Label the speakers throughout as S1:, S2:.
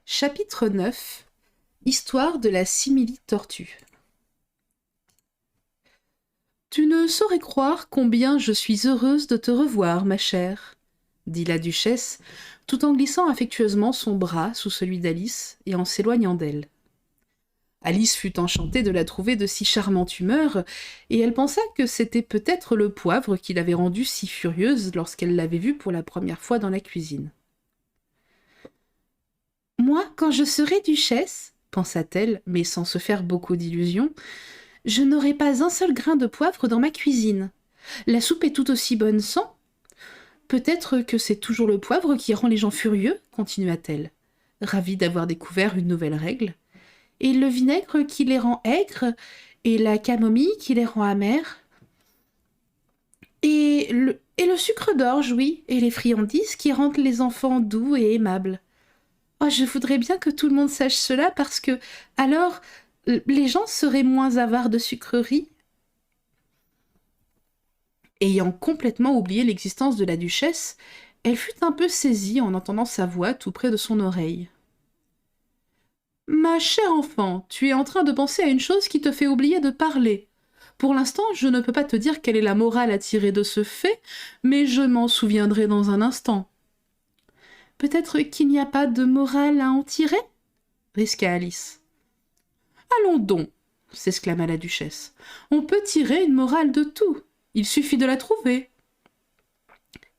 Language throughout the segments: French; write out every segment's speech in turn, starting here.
S1: Chapitre 9. Histoire de la simili-tortue. Tu ne saurais croire combien je suis heureuse de te revoir, ma chère, dit la duchesse, tout en glissant affectueusement son bras sous celui d'Alice et en s'éloignant d'elle. Alice fut enchantée de la trouver de si charmante humeur, et elle pensa que c'était peut-être le poivre qui l'avait rendue si furieuse lorsqu'elle l'avait vue pour la première fois dans la cuisine. « Moi, quand je serai duchesse, pensa-t-elle, mais sans se faire beaucoup d'illusions, je n'aurai pas un seul grain de poivre dans ma cuisine. La soupe est tout aussi bonne sans. Peut-être que c'est toujours le poivre qui rend les gens furieux, continua-t-elle, ravie d'avoir découvert une nouvelle règle. Et le vinaigre qui les rend aigres, et la camomille qui les rend amers. Et le sucre d'orge, oui, et les friandises qui rendent les enfants doux et aimables. Oh, je voudrais bien que tout le monde sache cela parce que, alors, les gens seraient moins avares de sucreries. Ayant complètement oublié l'existence de la duchesse, elle fut un peu saisie en entendant sa voix tout près de son oreille. « Ma chère enfant, tu es en train de penser à une chose qui te fait oublier de parler. Pour l'instant, je ne peux pas te dire quelle est la morale à tirer de ce fait, mais je m'en souviendrai dans un instant. » « Peut-être qu'il n'y a pas de morale à en tirer ?» risqua Alice. « Allons donc !» s'exclama la duchesse. « On peut tirer une morale de tout. Il suffit de la trouver. »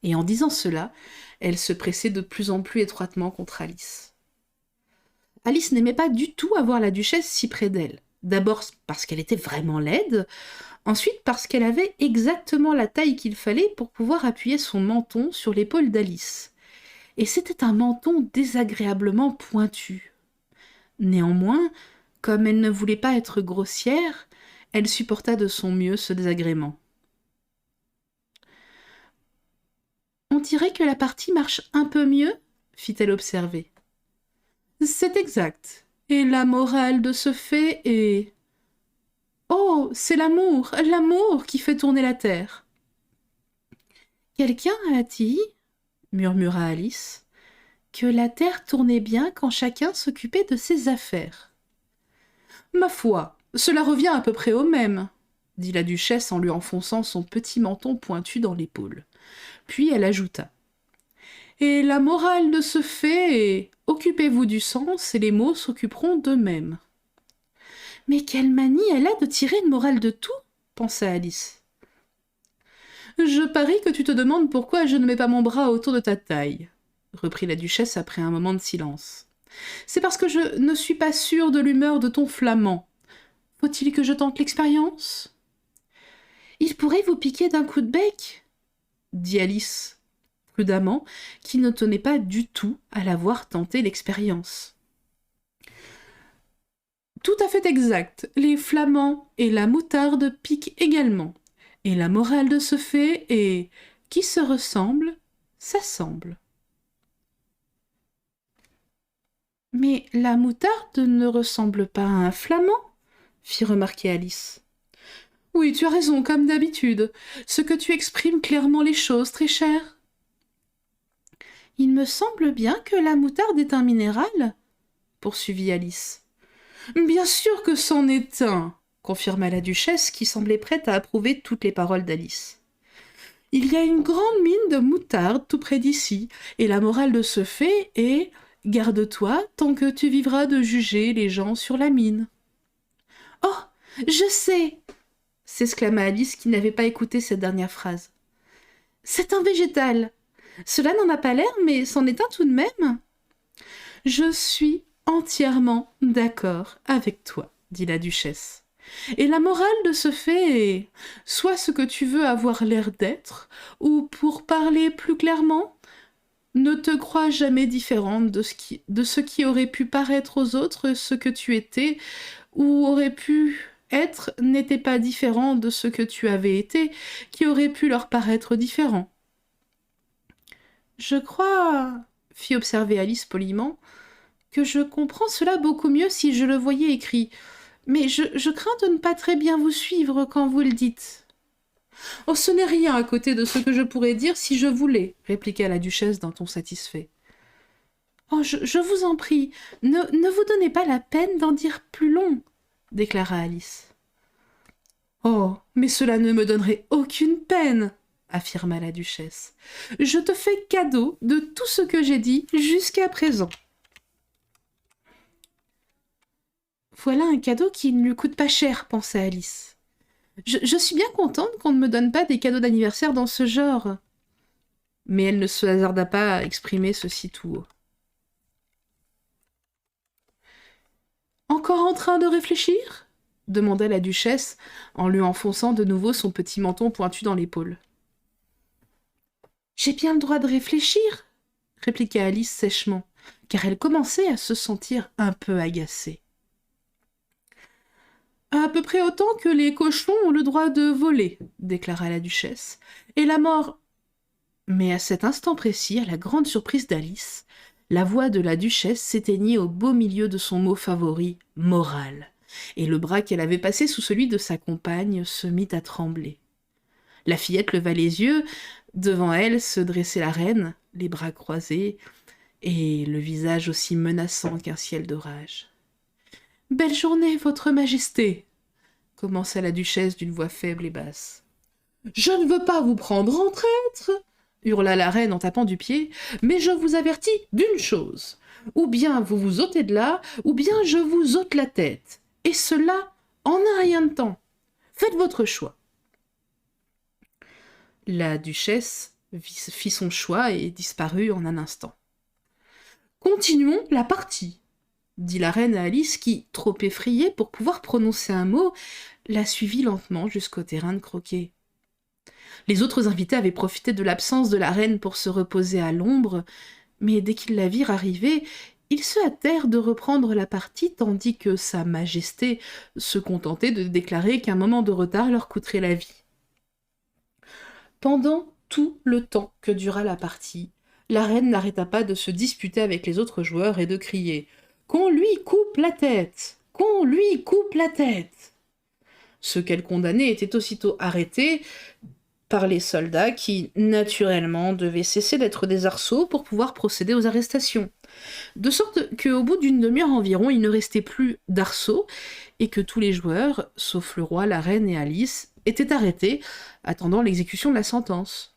S1: Et en disant cela, elle se pressait de plus en plus étroitement contre Alice. Alice n'aimait pas du tout avoir la duchesse si près d'elle. D'abord parce qu'elle était vraiment laide, ensuite parce qu'elle avait exactement la taille qu'il fallait pour pouvoir appuyer son menton sur l'épaule d'Alice. Et c'était un menton désagréablement pointu. Néanmoins, comme elle ne voulait pas être grossière, elle supporta de son mieux ce désagrément. « On dirait que la partie marche un peu mieux ?» fit-elle observer. « C'est exact. Et la morale de ce fait est... Oh, c'est l'amour qui fait tourner la terre. » « Quelqu'un a dit, » murmura Alice, « que la terre tournait bien quand chacun s'occupait de ses affaires. »« Ma foi, cela revient à peu près au même, » dit la duchesse en lui enfonçant son petit menton pointu dans l'épaule. Puis elle ajouta. « Et la morale de ce fait est « Occupez-vous du sens et les mots s'occuperont d'eux-mêmes. » »« Mais quelle manie elle a de tirer une morale de tout ?» pensa Alice. « Je parie que tu te demandes pourquoi je ne mets pas mon bras autour de ta taille, » reprit la duchesse après un moment de silence. « C'est parce que je ne suis pas sûre de l'humeur de ton flamand. Faut-il que je tente l'expérience ? » « Il pourrait vous piquer d'un coup de bec, » dit Alice, prudemment, qui ne tenait pas du tout à la voir tenter l'expérience. « Tout à fait exact. Les flamands et la moutarde piquent également. Et la morale de ce fait est « qui se ressemble, s'assemble. » « Mais la moutarde ne ressemble pas à un flamand, » fit remarquer Alice. « Oui, tu as raison, comme d'habitude. Ce que tu exprimes clairement les choses, très chère. »« Il me semble bien que la moutarde est un minéral, » poursuivit Alice. « Bien sûr que c'en est un, » confirma la duchesse, qui semblait prête à approuver toutes les paroles d'Alice. « Il y a une grande mine de moutarde tout près d'ici, et la morale de ce fait est « Garde-toi tant que tu vivras de juger les gens sur la mine. »« Oh, je sais !» s'exclama Alice, qui n'avait pas écouté cette dernière phrase. « C'est un végétal. Cela n'en a pas l'air, mais c'en est un tout de même. »« Je suis entièrement d'accord avec toi, » dit la duchesse. « Et la morale de ce fait est soit ce que tu veux avoir l'air d'être, ou pour parler plus clairement, ne te crois jamais différente de ce qui aurait pu paraître aux autres ce que tu étais, ou aurait pu être n'était pas différent de ce que tu avais été, qui aurait pu leur paraître différent. »« Je crois, » fit observer Alice poliment, « que je comprends cela beaucoup mieux si je le voyais écrit, mais je crains de ne pas très bien vous suivre quand vous le dites. »« Oh, ce n'est rien à côté de ce que je pourrais dire si je voulais, » répliqua la duchesse d'un ton satisfait. Oh, je vous en prie, ne vous donnez pas la peine d'en dire plus long, déclara Alice. Oh, mais cela ne me donnerait aucune peine, affirma la duchesse. Je te fais cadeau de tout ce que j'ai dit jusqu'à présent. Voilà un cadeau qui ne lui coûte pas cher, pensa Alice. Je suis bien contente qu'on ne me donne pas des cadeaux d'anniversaire dans ce genre. Mais elle ne se hasarda pas à exprimer ceci tout haut. Encore en train de réfléchir ? Demanda la duchesse en lui enfonçant de nouveau son petit menton pointu dans l'épaule. J'ai bien le droit de réfléchir, répliqua Alice sèchement, car elle commençait à se sentir un peu agacée. À peu près autant que les cochons ont le droit de voler, déclara la duchesse, et la mort. Mais à cet instant précis, à la grande surprise d'Alice, la voix de la duchesse s'éteignit au beau milieu de son mot favori, morale, et le bras qu'elle avait passé sous celui de sa compagne se mit à trembler. La fillette leva les yeux, devant elle se dressait la reine, les bras croisés, et le visage aussi menaçant qu'un ciel d'orage. « Belle journée, votre majesté !» commença la duchesse d'une voix faible et basse. « Je ne veux pas vous prendre en traître !» hurla la reine en tapant du pied, « mais je vous avertis d'une chose. Ou bien vous vous ôtez de là, ou bien je vous ôte la tête. Et cela en un rien de temps. Faites votre choix. » La duchesse fit son choix et disparut en un instant. « Continuons la partie !» dit la reine à Alice qui, trop effrayée pour pouvoir prononcer un mot, la suivit lentement jusqu'au terrain de croquet. Les autres invités avaient profité de l'absence de la reine pour se reposer à l'ombre, mais dès qu'ils la virent arriver, ils se hâtèrent de reprendre la partie tandis que Sa Majesté se contentait de déclarer qu'un moment de retard leur coûterait la vie. Pendant tout le temps que dura la partie, la reine n'arrêta pas de se disputer avec les autres joueurs et de crier « Qu'on lui coupe la tête ! Qu'on lui coupe la tête !» Ceux qu'elle condamnait étaient aussitôt arrêtés par les soldats qui, naturellement, devaient cesser d'être des arceaux pour pouvoir procéder aux arrestations. De sorte qu'au bout d'une demi-heure environ, il ne restait plus d'arceaux et que tous les joueurs, sauf le roi, la reine et Alice, étaient arrêtés, attendant l'exécution de la sentence.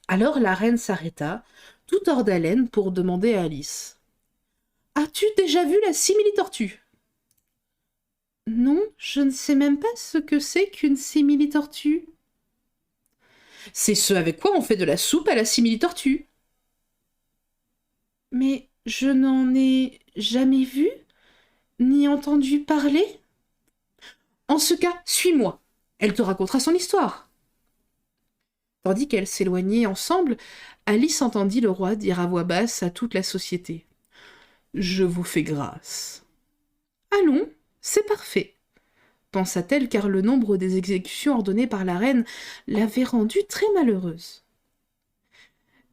S1: Alors la reine s'arrêta, tout hors d'haleine, pour demander à Alice « As-tu déjà vu la simili-tortue » ? « Non, je ne sais même pas ce que c'est qu'une simili-tortue. » « C'est ce avec quoi on fait de la soupe à la simili-tortue. »« Mais je n'en ai jamais vu, ni entendu parler. »« En ce cas, suis-moi, elle te racontera son histoire. » Tandis qu'elles s'éloignaient ensemble, Alice entendit le roi dire à voix basse à toute la société « Je vous fais grâce. »« Allons, c'est parfait. » pensa-t-elle, car le nombre des exécutions ordonnées par la reine l'avait rendue très malheureuse.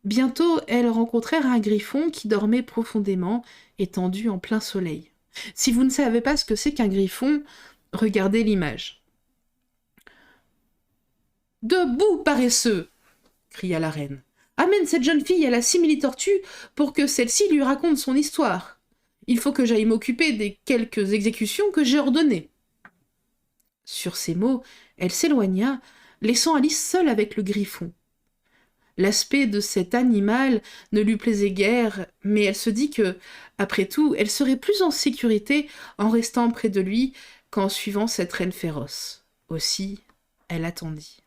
S1: Bientôt, elles rencontrèrent un griffon qui dormait profondément, étendu en plein soleil. Si vous ne savez pas ce que c'est qu'un griffon, regardez l'image. « Debout, paresseux !» cria la reine. « Amène cette jeune fille à la simili-tortue pour que celle-ci lui raconte son histoire. Il faut que j'aille m'occuper des quelques exécutions que j'ai ordonnées. » Sur ces mots, elle s'éloigna, laissant Alice seule avec le griffon. L'aspect de cet animal ne lui plaisait guère, mais elle se dit que, après tout, elle serait plus en sécurité en restant près de lui qu'en suivant cette reine féroce. Aussi, elle attendit.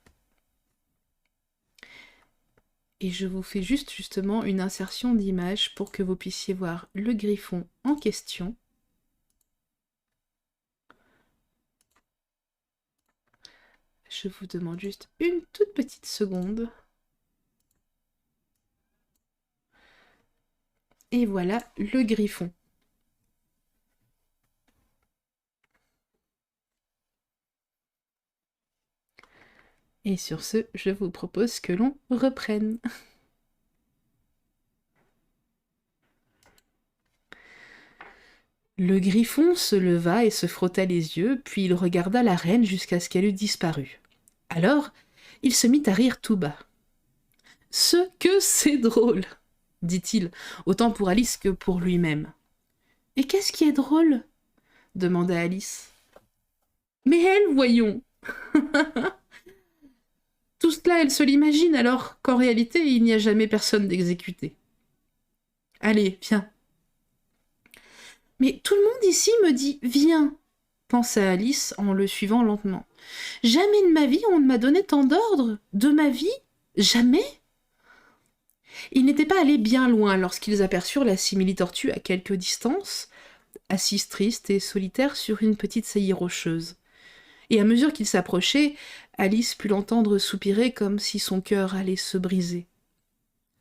S1: Et je vous fais justement une insertion d'image pour que vous puissiez voir le griffon en question. Je vous demande juste une toute petite seconde. Et voilà le griffon. Et sur ce, je vous propose que l'on reprenne. Le griffon se leva et se frotta les yeux, puis il regarda la reine jusqu'à ce qu'elle eût disparu. Alors, il se mit à rire tout bas. « Ce que c'est drôle !» dit-il, autant pour Alice que pour lui-même. « Et qu'est-ce qui est drôle ?» demanda Alice. « Mais elle, voyons !» Tout cela, elle se l'imagine, alors qu'en réalité, il n'y a jamais personne d'exécuté. « Allez, viens. »« Mais tout le monde ici me dit « viens », pensa Alice en le suivant lentement. « Jamais de ma vie on ne m'a donné tant d'ordres. De ma vie, jamais !» Ils n'étaient pas allés bien loin lorsqu'ils aperçurent la simili-tortue à quelque distance, assise triste et solitaire sur une petite saillie rocheuse. Et à mesure qu'ils s'approchaient, Alice put l'entendre soupirer comme si son cœur allait se briser.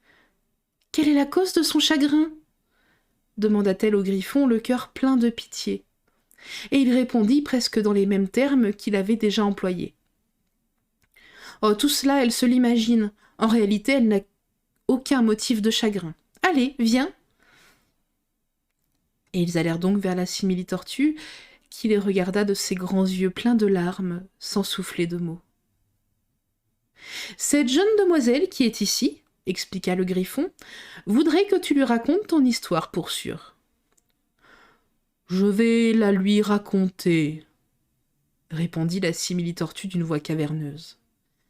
S1: « Quelle est la cause de son chagrin ?» demanda-t-elle au Griffon, le cœur plein de pitié. Et il répondit presque dans les mêmes termes qu'il avait déjà employés. « Oh, tout cela, elle se l'imagine. En réalité, elle n'a aucun motif de chagrin. Allez, viens !» Et ils allèrent donc vers la simili-tortue, qui les regarda de ses grands yeux pleins de larmes, sans souffler de mots. « Cette jeune demoiselle qui est ici, expliqua le Griffon, voudrait que tu lui racontes ton histoire pour sûr. »« Je vais la lui raconter, » répondit la simili-tortue d'une voix caverneuse.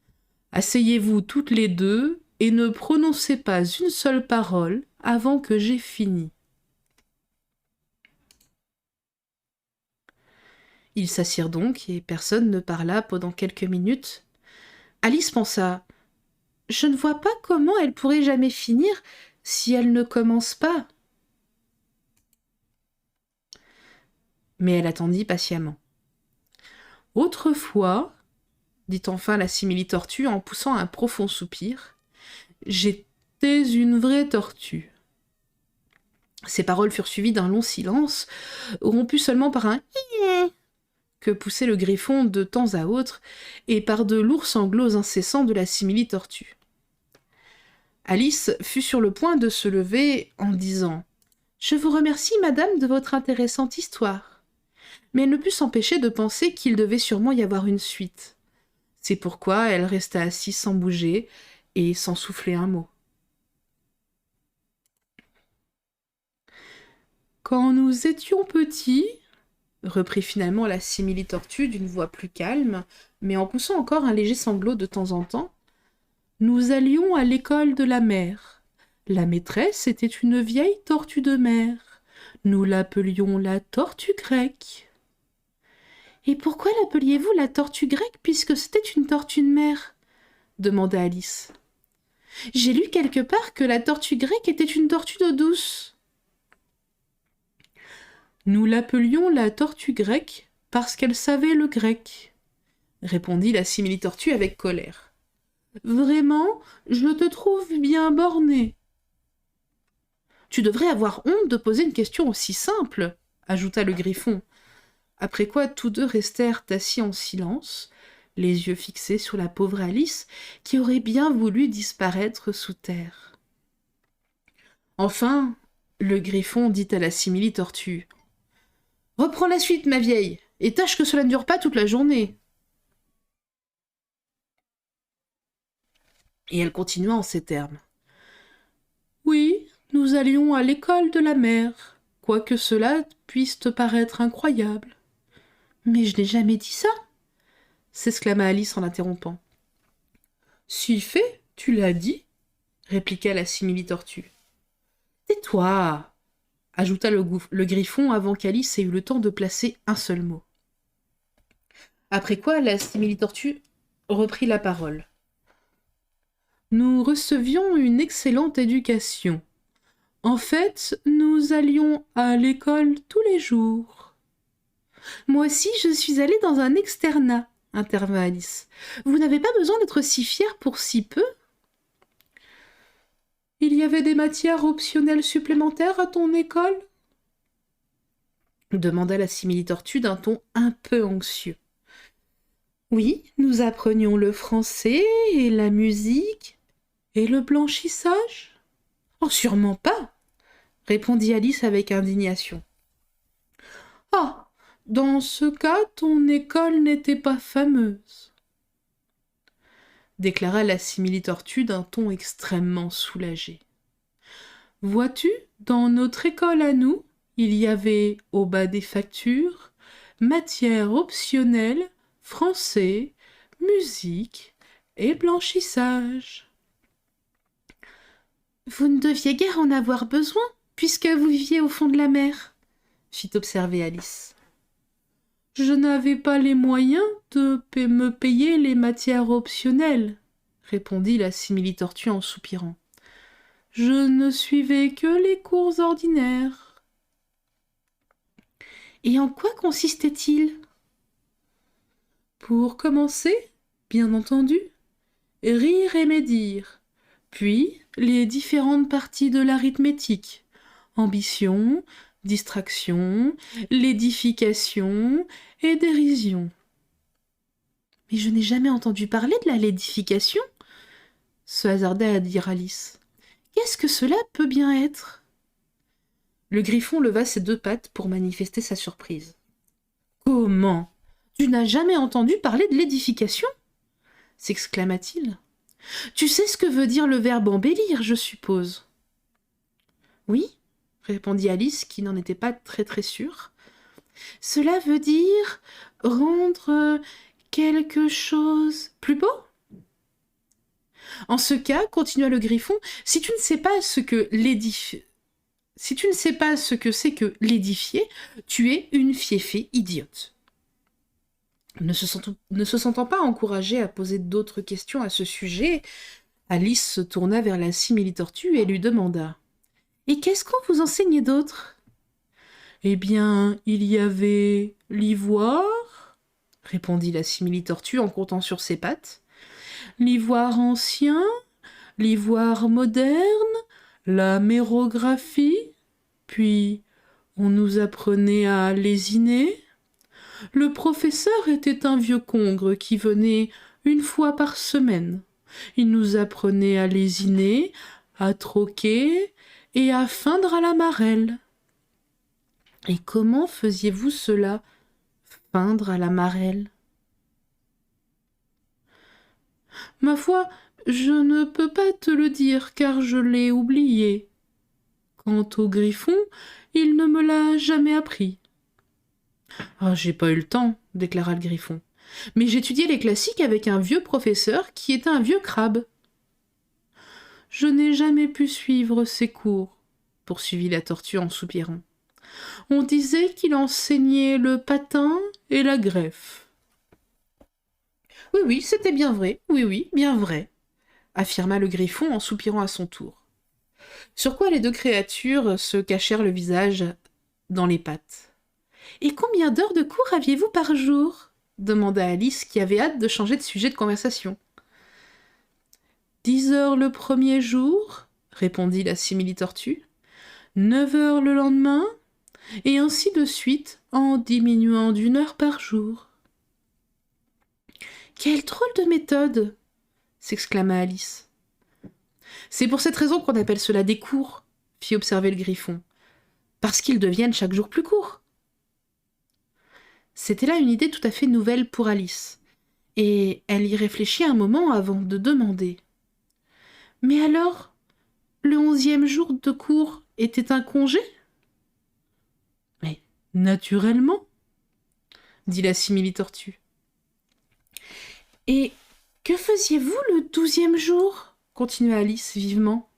S1: « Asseyez-vous toutes les deux et ne prononcez pas une seule parole avant que j'aie fini. » Ils s'assirent donc et personne ne parla pendant quelques minutes. Alice pensa « Je ne vois pas comment elle pourrait jamais finir si elle ne commence pas. » Mais elle attendit patiemment. « Autrefois, dit enfin la simili-tortue en poussant un profond soupir, j'étais une vraie tortue. » Ces paroles furent suivies d'un long silence, rompu seulement par un que poussait le Griffon de temps à autre, et par de lourds sanglots incessants de la simili-tortue. Alice fut sur le point de se lever en disant « Je vous remercie, madame, de votre intéressante histoire. » Mais elle ne put s'empêcher de penser qu'il devait sûrement y avoir une suite. C'est pourquoi elle resta assise sans bouger et sans souffler un mot. « Quand nous étions petits, reprit finalement la simili-tortue d'une voix plus calme, mais en poussant encore un léger sanglot de temps en temps, nous allions à l'école de la mer. La maîtresse était une vieille tortue de mer. Nous l'appelions la tortue grecque. »« Et pourquoi l'appeliez-vous la tortue grecque puisque c'était une tortue de mer ?» demanda Alice. « J'ai lu quelque part que la tortue grecque était une tortue d'eau douce. » « Nous l'appelions la tortue grecque parce qu'elle savait le grec, » répondit la simili-tortue avec colère. « Vraiment, je te trouve bien borné. »« Tu devrais avoir honte de poser une question aussi simple, » ajouta le Griffon, après quoi tous deux restèrent assis en silence, les yeux fixés sur la pauvre Alice qui aurait bien voulu disparaître sous terre. Enfin, le Griffon dit à la simili-tortue « Reprends la suite, ma vieille, et tâche que cela ne dure pas toute la journée. » Et elle continua en ces termes. « Oui, nous allions à l'école de la mer, quoique cela puisse te paraître incroyable. »« Mais je n'ai jamais dit ça !» s'exclama Alice en l'interrompant. « Si fait, tu l'as dit, » répliqua la simili-tortue. « Tais-toi !» ajouta le Griffon avant qu'Alice ait eu le temps de placer un seul mot. Après quoi, la simili-tortue reprit la parole. « Nous recevions une excellente éducation. En fait, nous allions à l'école tous les jours. »« Moi aussi, je suis allée dans un externat, » intervint Alice. « Vous n'avez pas besoin d'être si fière pour si peu ?» « Il y avait des matières optionnelles supplémentaires à ton école ?» demanda la simili-tortue d'un ton un peu anxieux. « Oui, nous apprenions le français et la musique. Et le blanchissage ? » ?»« Oh, sûrement pas !» répondit Alice avec indignation. « Ah, dans ce cas, ton école n'était pas fameuse, » déclara la simili-tortue d'un ton extrêmement soulagé. Vois-tu, dans notre école à nous, il y avait, au bas des factures, matière optionnelle, français, musique et blanchissage. Vous ne deviez guère en avoir besoin, puisque vous viviez au fond de la mer, fit observer Alice. Je n'avais pas les moyens de me payer les matières optionnelles, répondit la simili-tortue en soupirant. Je ne suivais que les cours ordinaires. Et en quoi consistait-il? Pour commencer, bien entendu, rire et médire, puis les différentes parties de l'arithmétique, ambition, distraction, l'édification et dérision. Mais je n'ai jamais entendu parler de la lédification, se hasarda à dire Alice. Qu'est-ce que cela peut bien être? Le griffon leva ses 2 pattes pour manifester sa surprise. Comment? Tu n'as jamais entendu parler de l'édification? S'exclama-t-il. Tu sais ce que veut dire le verbe embellir, je suppose. Oui, répondit Alice, qui n'en était pas très sûre. Cela veut dire rendre quelque chose plus beau? En ce cas, continua le griffon, si tu ne sais pas ce que c'est que l'édifier, tu es une fieffée idiote. Ne se sentant pas encouragée à poser d'autres questions à ce sujet, Alice se tourna vers la simili-tortue et lui demanda « Et qu'est-ce qu'on vous enseignait d'autre ?»« Eh bien, il y avait l'ivoire, » répondit la simili-tortue en comptant sur ses pattes, « l'ivoire ancien, l'ivoire moderne, la mérographie, puis on nous apprenait à lésiner. Le professeur était un vieux congre qui venait 1 fois par semaine. Il nous apprenait à lésiner, à troquer et à feindre à la marelle. Et comment faisiez-vous cela, feindre à la marelle? Ma foi, je ne peux pas te le dire, car je l'ai oublié. Quant au griffon, il ne me l'a jamais appris. Ah, j'ai pas eu le temps, déclara le griffon. Mais j'étudiais les classiques avec un vieux professeur qui était un vieux crabe. Je n'ai jamais pu suivre ses cours, poursuivit la tortue en soupirant. On disait qu'il enseignait le patin et la greffe. Oui, c'était bien vrai, oui, bien vrai, affirma le griffon en soupirant à son tour. Sur quoi les 2 créatures se cachèrent le visage dans les pattes. Et combien d'heures de cours aviez-vous par jour? Demanda Alice, qui avait hâte de changer de sujet de conversation. 10 heures le premier jour, répondit la simili-tortue, 9 heures le lendemain, et ainsi de suite, en diminuant d'1 heure par jour. Quelle drôle de méthode! S'exclama Alice. C'est pour cette raison qu'on appelle cela des cours, fit observer le griffon, parce qu'ils deviennent chaque jour plus courts. C'était là une idée tout à fait nouvelle pour Alice, et elle y réfléchit un moment avant de demander. Mais alors, le 11e jour de cours était un congé? Mais naturellement, dit la simili-tortue. Et que faisiez-vous le 12e jour? Continua Alice vivement.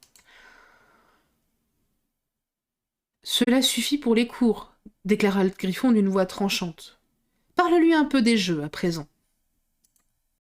S1: Cela suffit pour les cours, déclara le griffon d'une voix tranchante. Parle-lui un peu des jeux à présent.